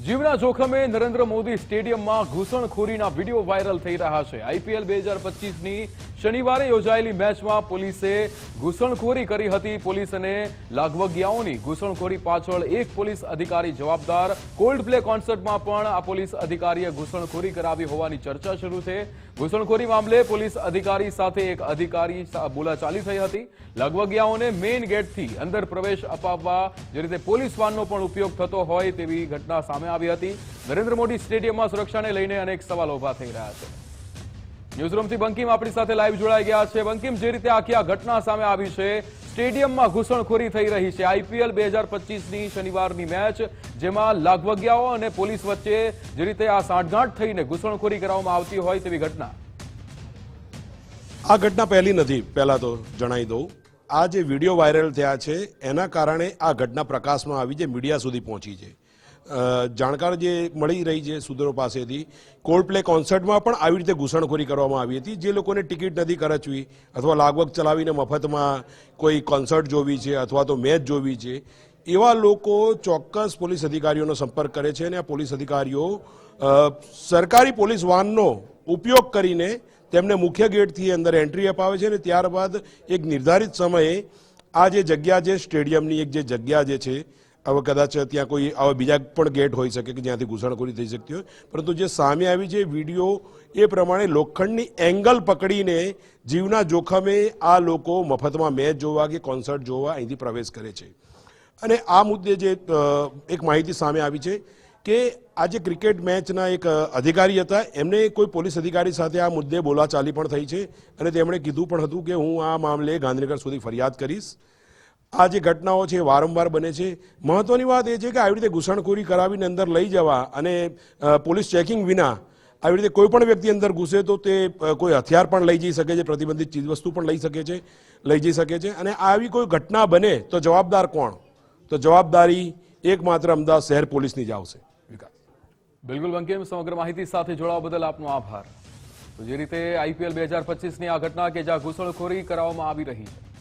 જીવના જોખમે નરેન્દ્ર મોદી સ્ટેડિયમમાં ઘૂસણખોરીના વિડીયો વાયરલ થઈ રહ્યા છે। આઈપીએલ 2025ની શનિવારે યોજાયેલી મેચમાં પોલીસે ઘૂસણખોરી કરી હતી। પોલીસ અને લાગવગિયાઓની ઘૂસણખોરી પાછળ એક પોલીસ અધિકારી જવાબદાર। કોલ્ડ પ્લે કોન્સર્ટમાં પણ આ પોલીસ અધિકારીએ ઘૂસણખોરી કરાવી હોવાની ચર્ચા શરૂ છે। ઘૂસણખોરી મામલે પોલીસ અધિકારી સાથે એક અધિકારી બોલાચાલી થઈ હતી। લાગવગિયાઓને મેઇન ગેટથી અંદર પ્રવેશ અપાવવા જે રીતે પોલીસ વાનનો પણ ઉપયોગ થતો હોય તેવી ઘટના સામે આવી હતી। નરેન્દ્ર મોદી સ્ટેડિયમમાં સુરક્ષાને લઈને અનેક સવાલો ઉભા થઈ રહ્યા છે। ન્યૂઝરૂમથી બંકિમ આપણી સાથે લાઈવ જોડાઈ ગયા છે। બંકિમ, જે રીતે આખી આ ઘટના સામે આવી છે, સ્ટેડિયમમાં ઘૂસણખોરી થઈ રહી છે, આઈપીએલ 2025ની શનિવારની મેચ, જેમાં લાગવગિયાઓ અને પોલીસ વચ્ચે જે રીતે આ સાંઠગાંઠ થઈને ઘૂસણખોરી કરવામાં આવતી હોય તેવી ઘટના। આ ઘટના પહેલી નથી, પહેલા તો જણાવી દઉં। આ જે વિડીયો વાયરલ થયા છે એના કારણે આ ઘટના પ્રકાશમાં આવી છે, મીડિયા સુધી પહોંચી છે। જાણકાર જે મળી રહી છે સૂત્રો પાસેથી, કોલ્ડ પ્લે કોન્સર્ટમાં પણ આવી રીતે ઘૂસણખોરી કરવામાં આવી હતી। જે લોકોને ટિકિટ નથી ખર્ચવી અથવા લાગવગ ચલાવીને મફતમાં કોઈ કોન્સર્ટ જોવી છે અથવા તો મેચ જોવી છે, એવા લોકો ચોક્કસ પોલીસ અધિકારીઓનો સંપર્ક કરે છે અને આ પોલીસ અધિકારીઓ સરકારી પોલીસ વાનનો ઉપયોગ કરીને તેમને મુખ્ય ગેટથી અંદર એન્ટ્રી અપાવે છે અને ત્યારબાદ એક નિર્ધારિત સમયે આ જે જગ્યા છે સ્ટેડિયમની એક જે જગ્યા જે છે, હવે કદાચ ત્યાં કોઈ આવા બીજા પણ ગેટ હોઈ શકે કે જ્યાંથી ઘૂસણખોરી થઈ શકતી હોય, પરંતુ જે સામે આવી છે વિડીયો એ પ્રમાણે લોખંડની એંગલ પકડીને જીવના જોખમે આ લોકો મફતમાં મેચ જોવા કે કોન્સર્ટ જોવા અહીંથી પ્રવેશ કરે છે। અને આ મુદ્દે જે એક માહિતી સામે આવી છે કે આજે ક્રિકેટ મેચના એક અધિકારી હતા, એમને કોઈ પોલીસ અધિકારી સાથે આ મુદ્દે બોલાચાલી પણ થઈ છે અને તેમણે કીધું પણ હતું કે હું આ મામલે ગાંધીનગર સુધી ફરિયાદ કરીશ। આ જે ઘટનાઓ છે વારંવાર બને છે। મહત્વની વાત એ છે કે આવી રીતે ઘૂસણખોરી કરાવીને અંદર લઈ જવા અને પોલીસ ચેકિંગ વિના આવી રીતે કોઈ પણ વ્યક્તિ અંદર ઘૂસે તો તે કોઈ હથિયાર પણ લઈ જઈ શકે છે, પ્રતિબંધિત ચીજવસ્તુ પણ લઈ જઈ શકે છે અને આવી કોઈ ઘટના બને તો જવાબદાર કોણ? તો જવાબદારી એકમાત્ર અમદાવાદ શહેર પોલીસની જ આવશે। બિલકુલ બંકિમ, સમગ્ર માહિતી સાથે જોડાવા બદલ આપનો આભાર। તો જે રીતે આઈપીએલ 2025ની આ ઘટના કે જ્યાં ઘૂસણખોરી કરવામાં આવી રહી છે।